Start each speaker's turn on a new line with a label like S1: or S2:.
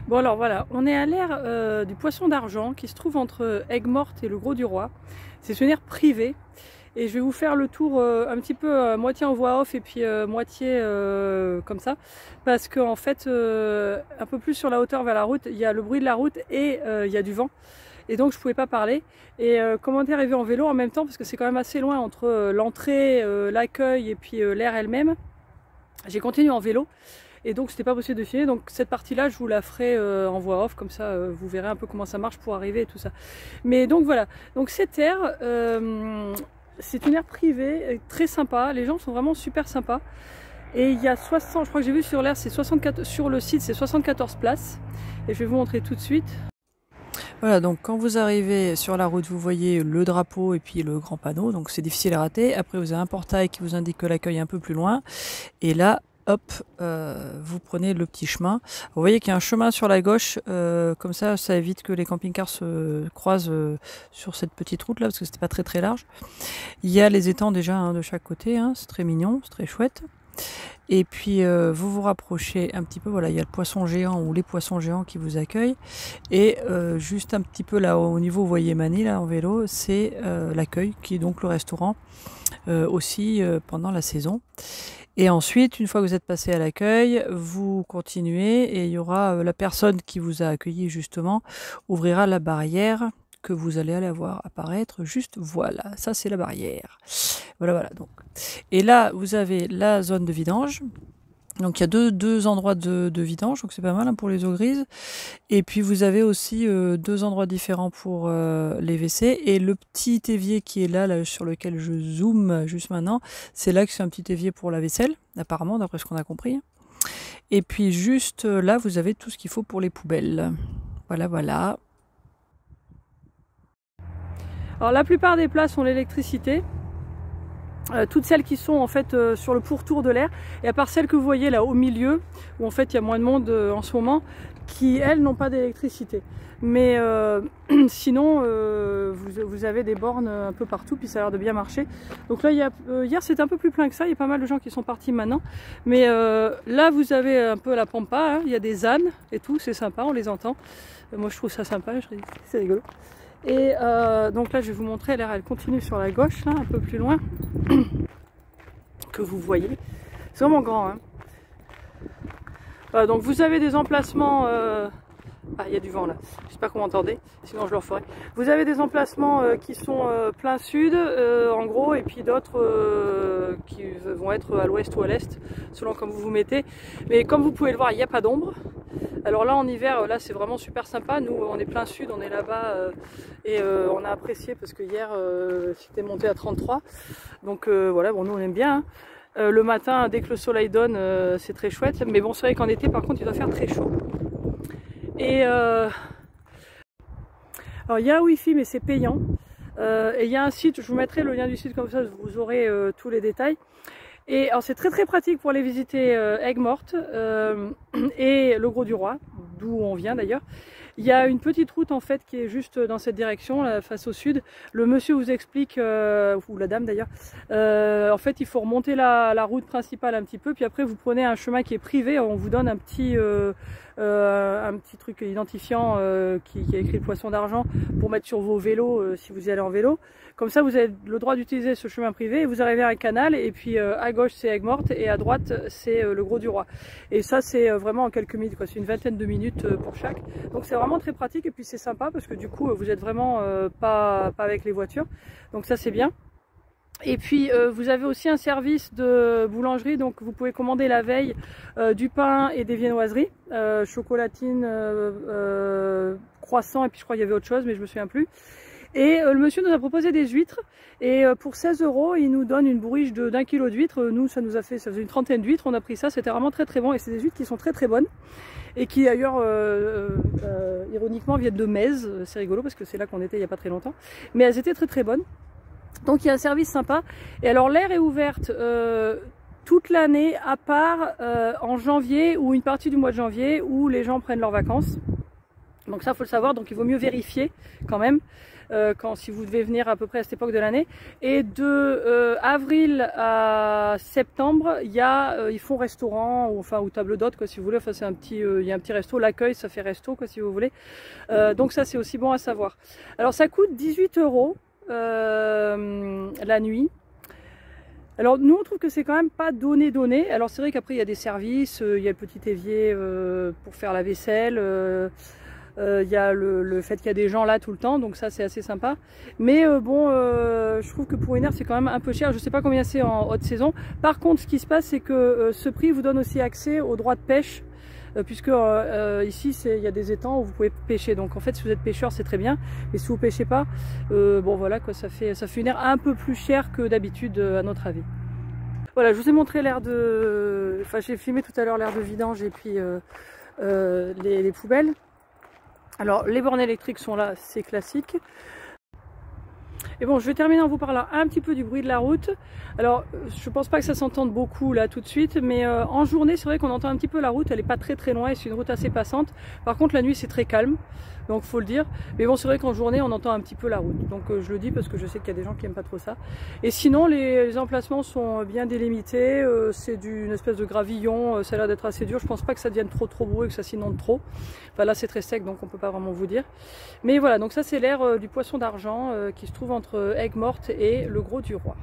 S1: Bon alors voilà, on est à l'ère du Poisson d'Argent qui se trouve entre Aigues-Mortes et le Gros-du-Roi. C'est une aire privée et je vais vous faire le tour un petit peu moitié en voix off et puis moitié comme ça, parce qu'en fait un peu plus sur la hauteur vers la route, il y a le bruit de la route et il y a du vent. Et donc je pouvais pas parler. Et comment arriver en vélo en même temps, parce que c'est quand même assez loin entre l'entrée, l'accueil et puis l'aire elle-même. J'ai continué en vélo. Et donc c'était pas possible de filmer, donc cette partie-là je vous la ferai en voix off, comme ça vous verrez un peu comment ça marche pour arriver et tout ça. Mais donc voilà, donc cette aire, c'est une aire privée, très sympa, les gens sont vraiment super sympas. Et il y a 60, je crois que j'ai vu sur l'aire, c'est 64, sur le site c'est 74 places. Et je vais vous montrer tout de suite. Voilà, donc quand vous arrivez sur la route, vous voyez le drapeau et puis le grand panneau, donc c'est difficile à rater. Après vous avez un portail qui vous indique que l'accueil est un peu plus loin. Et là, hop, vous prenez le petit chemin. Vous voyez qu'il y a un chemin sur la gauche, comme ça évite que les camping-cars se croisent sur cette petite route là, parce que c'était pas très large. Il y a les étangs déjà de chaque côté, c'est très mignon, c'est très chouette. Et puis vous vous rapprochez un petit peu, voilà, il y a le poisson géant ou les poissons géants qui vous accueillent. Et juste un petit peu là au niveau, vous voyez Manny là en vélo, c'est l'accueil qui est donc le restaurant aussi pendant la saison. Et ensuite, une fois que vous êtes passé à l'accueil, vous continuez et il y aura la personne qui vous a accueilli justement ouvrira la barrière que vous allez voir apparaître juste, voilà, ça c'est la barrière. Voilà, donc. Et là, vous avez la zone de vidange. Donc il y a deux endroits de vidange, donc c'est pas mal pour les eaux grises. Et puis vous avez aussi deux endroits différents pour les WC. Et le petit évier qui est là sur lequel je zoome juste maintenant, c'est là que c'est un petit évier pour la vaisselle, apparemment, d'après ce qu'on a compris. Et puis juste là, vous avez tout ce qu'il faut pour les poubelles. Voilà. Alors la plupart des places ont l'électricité. Toutes celles qui sont en fait sur le pourtour de l'air, et à part celles que vous voyez là au milieu, où en fait il y a moins de monde en ce moment, qui elles n'ont pas d'électricité. Mais sinon vous avez des bornes un peu partout, puis ça a l'air de bien marcher. Donc là hier c'était un peu plus plein que ça, il y a pas mal de gens qui sont partis maintenant. Mais là vous avez un peu la pampa, il y a des ânes et tout, c'est sympa, on les entend. Moi je trouve ça sympa, c'est rigolo. Et donc là je vais vous montrer, l'air elle continue sur la gauche, là, un peu plus loin, que vous voyez. C'est vraiment grand. Donc vous avez des emplacements, il y a du vent là, j'espère que vous m'entendez, sinon je le referai. Vous avez des emplacements qui sont plein sud en gros, et puis d'autres qui vont être à l'ouest ou à l'est, selon comme vous vous mettez. Mais comme vous pouvez le voir, il n'y a pas d'ombre. Alors là en hiver, là c'est vraiment super sympa, nous on est plein sud, on est là-bas et on a apprécié parce que hier c'était monté à 33, donc voilà, bon nous on aime bien. Le matin dès que le soleil donne c'est très chouette, mais bon c'est vrai qu'en été par contre il doit faire très chaud. Et alors il y a un wifi mais c'est payant, et il y a un site, je vous mettrai le lien du site comme ça vous aurez tous les détails. Et alors c'est très pratique pour aller visiter Aigues-Mortes et le Gros-du-Roi, d'où on vient d'ailleurs. Il y a une petite route en fait qui est juste dans cette direction, là, face au sud. Le monsieur vous explique, ou la dame d'ailleurs, en fait il faut remonter la route principale un petit peu, puis après vous prenez un chemin qui est privé, on vous donne un petit truc identifiant qui a écrit le Poisson d'Argent pour mettre sur vos vélos si vous y allez en vélo. Comme ça vous avez le droit d'utiliser ce chemin privé et vous arrivez à un canal, et puis à gauche c'est Aigues-Mortes et à droite c'est le Gros-du-Roi. Et ça c'est vraiment en quelques minutes, c'est une vingtaine de minutes pour chaque. Donc c'est vraiment très pratique, et puis c'est sympa parce que du coup vous êtes vraiment pas avec les voitures, donc ça c'est bien. Et puis vous avez aussi un service de boulangerie, donc vous pouvez commander la veille du pain et des viennoiseries, chocolatine, croissant, et puis je crois qu'il y avait autre chose mais je me souviens plus. Et le monsieur nous a proposé des huîtres, et pour 16 € il nous donne une bourriche d'1 kilo d'huîtres. Nous ça faisait une trentaine d'huîtres, on a pris ça, c'était vraiment très bon, et c'est des huîtres qui sont très bonnes et qui d'ailleurs ironiquement viennent de Metz. C'est rigolo parce que c'est là qu'on était il n'y a pas très longtemps, mais elles étaient très bonnes. Donc il y a un service sympa. Et alors l'aire est ouverte toute l'année, à part en janvier ou une partie du mois de janvier où les gens prennent leurs vacances. Donc ça, il faut le savoir, donc il vaut mieux vérifier quand même si vous devez venir à peu près à cette époque de l'année. Et de avril à septembre, ils font restaurant ou table d'hôte, quoi, si vous voulez. Enfin, il y a un petit resto, l'accueil, ça fait resto, quoi, si vous voulez. Donc ça, c'est aussi bon à savoir. Alors ça coûte 18 € la nuit. Alors nous on trouve que c'est quand même pas donné. Alors c'est vrai qu'après il y a des services, il y a le petit évier pour faire la vaisselle, il y a le fait qu'il y a des gens là tout le temps, donc ça c'est assez sympa. Mais je trouve que pour une heure c'est quand même un peu cher, je sais pas combien c'est en haute saison. Par contre ce qui se passe c'est que ce prix vous donne aussi accès aux droits de pêche. Puisque ici il y a des étangs où vous pouvez pêcher, donc en fait si vous êtes pêcheur c'est très bien, mais si vous pêchez pas, bon voilà quoi, ça fait une aire un peu plus chère que d'habitude à notre avis. Voilà, je vous ai montré j'ai filmé tout à l'heure l'aire de vidange et puis les poubelles. Alors les bornes électriques sont là, c'est classique. Et bon, je vais terminer en vous parlant un petit peu du bruit de la route. Alors, je pense pas que ça s'entende beaucoup là tout de suite, mais en journée, c'est vrai qu'on entend un petit peu la route. Elle est pas très loin et c'est une route assez passante. Par contre, la nuit, c'est très calme, donc faut le dire. Mais bon, c'est vrai qu'en journée, on entend un petit peu la route. Donc, je le dis parce que je sais qu'il y a des gens qui aiment pas trop ça. Et sinon, les emplacements sont bien délimités. C'est une espèce de gravillon. Ça a l'air d'être assez dur. Je pense pas que ça devienne trop brouilleux et que ça s'inonde trop. Enfin, là, c'est très sec, donc on peut pas vraiment vous dire. Mais voilà, donc ça, c'est l'aire du Poisson d'Argent qui se trouve entre Aigues-Mortes et le Gros du Roi.